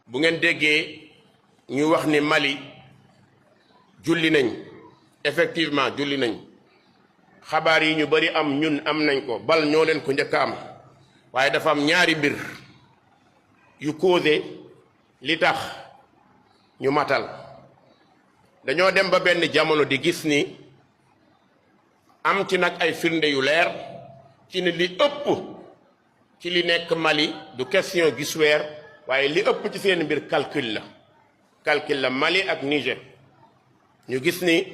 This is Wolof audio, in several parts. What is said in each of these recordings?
bu ngeen déggee ñu wax ni Mali julli nañ effectivement julli nañ xabaar yi ñu bari am ñun am nañ ko bal ñoo leen ko njëkk a am waaye dafa am ñaari mbir yu causé li tax ñu matal dañoo dem ba benn jamono di gis ni am ci nag ay firnde yu leer ci ne li ëpp ci li nekk Mali du question gis weer waaye li ëpp ci seen mbir calcul la Mali ak Niger ñu gis ni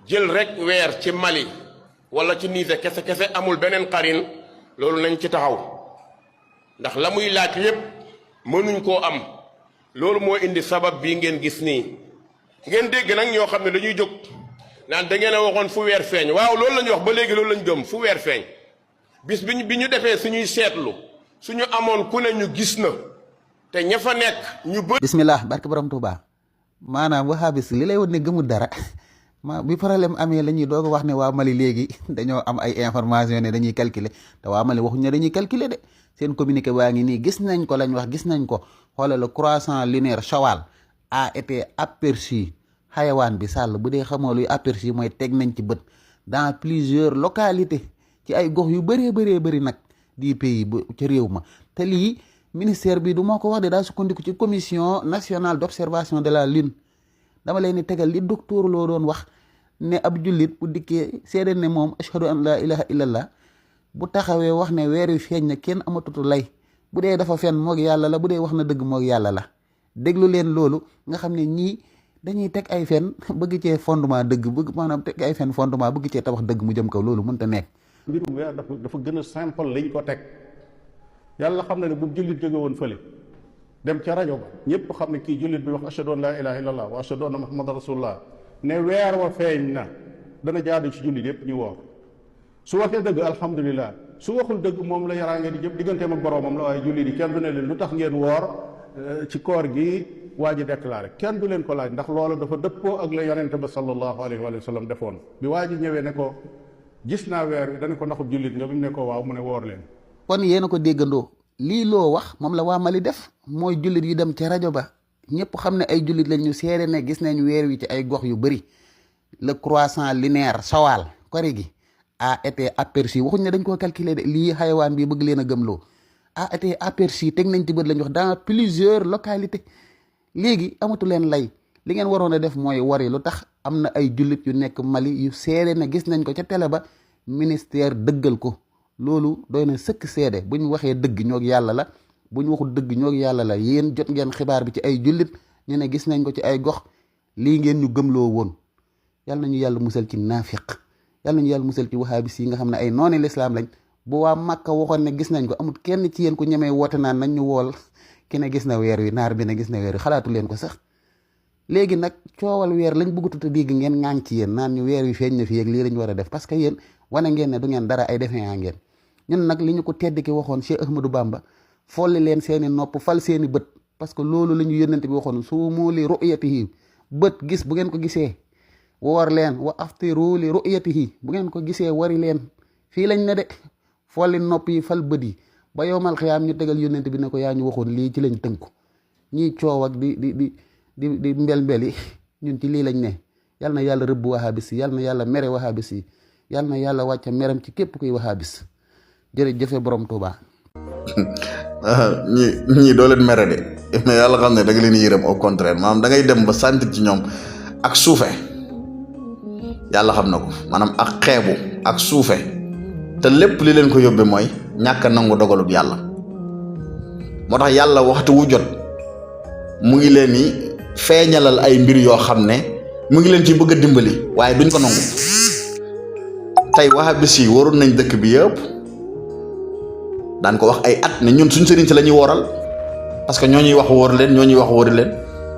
jël rek weer ci Mali wala ci Niger kese amul beneen xarin loolu nañ ci taxaw ndax la muy laaj lépp mënuñ koo am loolu moo indi sabab bii ngeen gis nii ngeen dégg nag ñoo xam ne dañuy jóg naan da ngeen a waxoon fu weer feeñ waaw loolu lañu wax ba léegi loolu lañ gëm fu weer feeñ bis bi ñu defee suñuy seetlu suñu amoon ku ne ñu gis na te ña fa nekk ñu bëri. bismillah barke borom Touba maanaam wahabis li lay won ne gëmul dara bi problème amee la ñuy doog a wax ne waa Mali léegi dañoo am ay information ne dañuy calculer te waa Mali waxuñ ne dañuy calculer de seen communiqué baa ngi nii gis nañ ko lañ wax gis nañ ko xoolal le croissant lunaire Chawal a été aperçu xayawaan bi sàll bu dee xamoo luy aperçu mooy teg nañ ci bët dans plusieurs localités ci ay gox yu bëri nag di pays bu ca réew ma te lii ministère bi du moo ko wax de daa sukkandiku ci commission nationale d'observation de la lune dama leen di tegal li docteur loo doon wax ne ab jullit bu dikkee seede ne moom ashhadu an la ilaha illallah bu taxawee wax ne weer wi feeñ na kenn amatutu lay bu dee dafa fen moog yàlla la bu dee wax na dëgg moog yàlla la déglu leen loolu nga xam ne ñii dañuy teg ay fen bëgg cee fondement dëgg bëgg maanaam teg ay fen fondement bëgg cee tabax dëgg mu jëm kaw loolu mënta nekk. mbirum weer dafa gën a simple liñ ko teg yàlla xam na ne bu jullit jóge woon fële dem ca rajo ba ñëpp xam ne kii jullit bi wax ashhadu an laa ilaaha illallah wa ashhadu anna muhammadan rasulullah ne weer wa feeñ na dana jaadu ci jullit yëpp ñu woor su waxee dëgg alhamdulilah su waxul dëgg moom la yaraange di jëpp digganteem ak boroomam la waaye jullit yi kenn du ne leen lu tax ngeen woor ci koor gi waa ji déclaré kenn du leen ko laaj ndax loolu dafa dëppoo ak la yonente ba sallallahu alayhi wa sallam defoon bi waa ji ñëwee ne ko gis naa weer wi dana ko ndaxub jullit nga bi mu ne ko waaw mu ne woor leen. kon yéen a ko déggandoo lii loo wax moom la waa Mali def mooy jullit yu dem ca rajo ba ñëpp xam ne ay jullit lañ ñu seede ne gis nañ weer wi ci ay gox yu bëri le croissant lunaire Chawal kori gi a été aperçu waxuñ ne dañ koo calculer de lii xayawaan bi bëgg leen a gëmloo a été aperçu teg nañ ci bët lañ wax dans plusieurs localités léegi amatu leen lay li ngeen waroon a def mooy wari lu tax am na ay jullit yu nekk Mali yu seede ne gis nañ ko ca télé ba ministère dëggal ko loolu doy na sëkk seede bu ñu waxee dëgg ñoog yàlla la bu ñu waxul dëgg ñoog yàlla la yéen jot ngeen xibaar bi ci ay jullit ñu ne gis nañ ko ci ay gox lii ngeen ñu gëmloo woon yàlla nañu yàlla musal ci naafiq yàlla nañu yàlla musal ci wahabis yi nga xam ne ay nooni lislaam lañ bu waa Makka waxoon ne gis nañ ko amul kenn ci yéen ku ñemee woote naan nañ ñu wool ki ne gis na weer wi naar bi ne gis na weer wi xalaatu leen ko sax léegi nag coowal weer lañ bëggatut a dégg ngeen ŋaaŋ ci yéen naan ñu weer wi feeñ na fi ak lii lañ war a def parce que yéen wane ngeen ne du ngeen dara ay defee ngeen ñun nag li ñu ko tedd ki waxoon Cheikh Ahmadou Bamba folli leen seeni nopp fal seeni bët parce que loolu la ñu yónnante bi waxoon suumu li ru'yatihi bët gis bu ngeen ko gisee woor leen wa aftiru li ru'yatihi bu ngeen ko gisee wari leen fii lañ ne de folli nopp yi fal bët yi ba yowmal xiyaam ñu tegal yónnante bi ne ko yaa ñu waxoon lii ci lañ tënku ñiy coow ak di mbel yi ñun ci lii lañ ne yal na yàlla rëbb wahabis yi yal na yàlla mere wahabis yi yal na yàlla wàcca meram ci képp kuy wahabis jërëjëf borom Touba. ñii doo leen mere de mais yàlla xam ne da nga leen yërëm au contraire maanaam da ngay dem ba sentir ci ñoom ak suufe yàlla xam na ko maanaam ak xeebu ak suufe te lépp li leen ko yóbbee mooy ñàkk a nangu dogalub yàlla moo tax yàlla waxtu wu jot mu ngi leen ni feeñalal ay mbir yoo xam ne mu ngi leen ci bëgg a dimbali waaye duñ ko nangu tey wahabis yi waroon nañ dëkk bi yëpp daan ko wax ay at ne ñun suñ sëriñ si la ñuy wooral parce que ñoo ñuy wax wóor leen ñoo ñuy wax wóori leen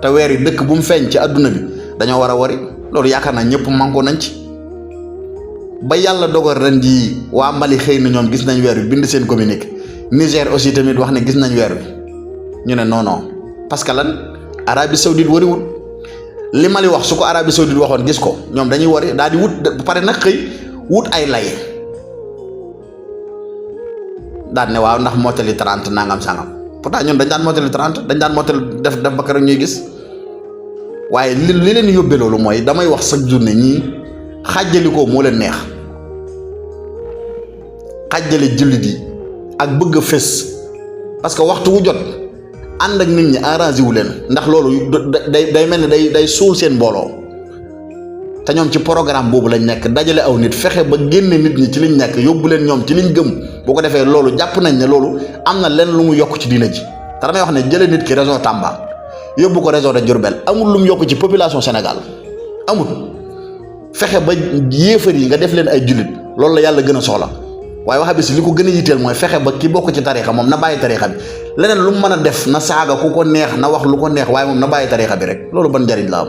te weer yi dëkk bu mu feeñ ci àdduna bi dañoo war a wari loolu yaakaar naa ñëpp mànkoo nañ ci ba yàlla dogal ren jii waa Mali xëy na ñoom gis nañ weer wi bind seen communiqué Niger aussi tamit wax ne gis nañ weer wi ñu ne non non parce que lan Arabie Saoudite wariwul li Mali wax su ko Arabie Saoudite waxoon gis ko ñoom dañuy wari daal di wut ba pare nag xëy wut ay lay daan ne waaw ndax mottali 30 nangam sangam pourtant ñun dañ daan mottali 30 dañ daan mottali def ba keroog ñuy gis waaye li leen yóbbee loolu mooy damay wax chaque journée ñii xàjjalikoo moo leen neex xàjjale jullit yi ak bëgg a fés parce que waxtu wu jot ànd ak nit ñi arrangé wu leen ndax loolu day mel ni day suul seen mbooloo te ñoom ci programme boobu lañ nekk dajale aw nit fexe ba génne nit ñi ci liñ nekk yóbbu leen ñoom ci liñ gëm boo ko defee loolu jàpp nañ ne loolu am na lenn lu mu yokk ci diina ji te damay wax ne jëlee nit ki région Tamba yóbbu ko région de Diourbel amul lu mu yokk ci population Sénégal amul fexe ba yéefar yi nga def leen ay jullit loolu la yàlla gën a soxla waaye waxa bi si li ko gën a yitteel mooy fexe ba ki bokk ci tariixa moom na bàyyi tariixa bi leneen lu mu mën a def na saaga ku ko neex na wax lu ko neex waaye moom na bàyyi tariixa bi rek loolu ban njariñ la am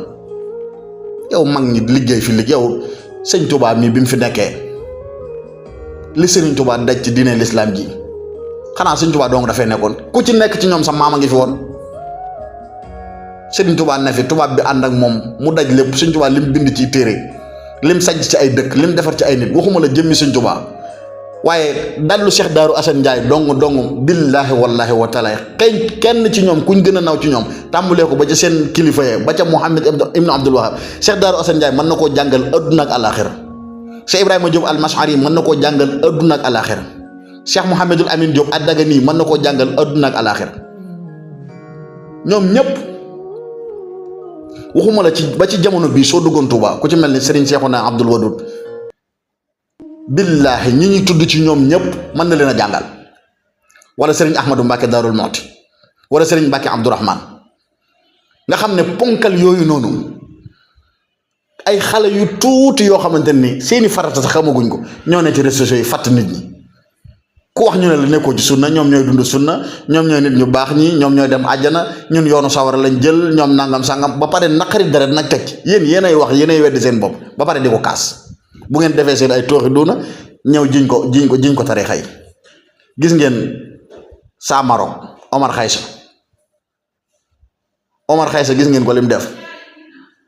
yow mag ñi liggéey fi liggéey yow sëñ Touba mii bi mu fi nekkee li sëriñ Touba daj ci diine l'islam ji xanaa sëñ Touba dong dafay nekkoon ku ci nekk ci ñoom sa maama ngi fi woon sëriñ Touba ne fi tubaab bi ànd ak moom mu daj lépp sëñ Touba lim bind ci téere lim sajj ci ay dëkk lim defar ci ay nit waxuma la jëmmi sëñ Touba waaye dallu Cheikh Darou Assane Ndiaye dong billaahi wallaahi wa taala xëy kenn ci ñoom kuñ gën a naw ci ñoom tàmbalee ko ba ca seen kilifa yee ba ca Mouhamed ibnu Abdul Wahab Cheikh Darou Assane Ndiaye mën na koo jàngal adduna ak alaxira Cheikh Ibrahima Diop al-Mashari mën na koo jàngal adduna ak alaxira Cheikh Mouhamedul Amin Diop ad-Dagani mën na koo jàngal adduna ak alaxira ñoom ñëpp waxuma la ci ba ci jamono bii soo duggoon Touba ku ci mel ni Serigne Cheikhouna Abdoul Wadoud billaahi ñi ñuy tudd ci ñoom ñëpp mën na leen a jàngal wala Serigne Ahmadou Mbacke Darul Mouhty wala Serigne Mbacke Abdourahman nga xam ne ponkal yooyu noonu ay xale yu tuuti yoo xamante ni seeni farata sax xamaguñ ko ñoo ne ci réseaux sociaux yi fàtt nit ñi ku wax ñu ne la nekkoo ci sunna ñoom ñooy dund sunna ñoom ñooy nit ñu baax ñi ñoom ñooy dem àjjana ñun yoonu sawara lañ jël ñoom nangam sangam ba pare naqari dara nag teg ci yéenay wax yéenay weddi seen bopp ba pare di ko kaas bu ngeen defee seen ay tooxi duuna ñëw jiñ ko tariixa yi gis ngeen saa Maroc Omar Xaysa gis ngeen ko lim def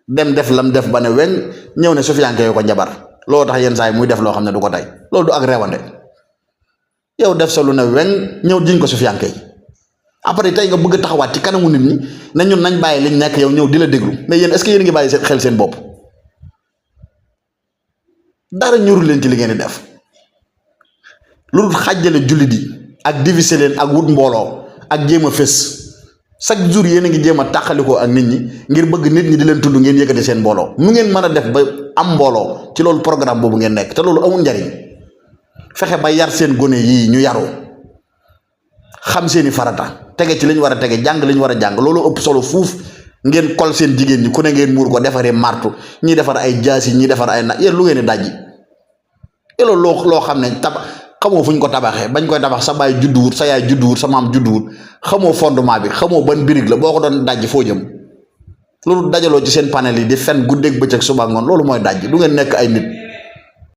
def lam def ba ne weñ ñëw ne sufiyanke yoo ko njabar loolu tax yenn saa yi muy def loo xam ne du ko tey loolu du ak reewande yow def sa lu ne weñ ñëw jiñ ko sufiyanke yi après tey nga bëgg taxawaat ci kanamu nit ñi ne ñun nañ bàyyi liñ nekk yow ñëw di la déglu mais yéen est-ce que yéen ngi bàyyi seen xel seen bopp dara ñurul leen ci li ngeen di def loolu xàjjale jullit yi ak diviser leen ak wut mbooloo ak jéem a fés chaque jour yéen a ngi jéem a tàqalikoo ak nit ñi ngir bëgg nit ñi di leen tudd ngeen yëkkati seen mbooloo nu ngeen mën a def ba am mbooloo ci loolu programme boobu ngeen nekk te loolu amul njariñ fexe ba yar seen gone yii ñu yaru xam seeni farata tege ci liñ war a tege jàng liñ war a jàng loolu ëpp solo fuuf ngeen kol seen jigéen ñi ku ne ngeen muur ko defaree martu ñii defar ay jaasi ñii defar ay na yéen lu ngeen di dajji loolu loo xam ne xamoo fuñ ko tabaxee bañ koy tabax sa baay judduwut sa yaay judduwut sa maam judduwut xamoo fondement bi xamoo ban birig la boo ko doon dajji foo jëm loolu dajaloo ci seen panel yi di fen guddeeg bëccëg suba ngoon loolu mooy dajji du ngeen nekk ay nit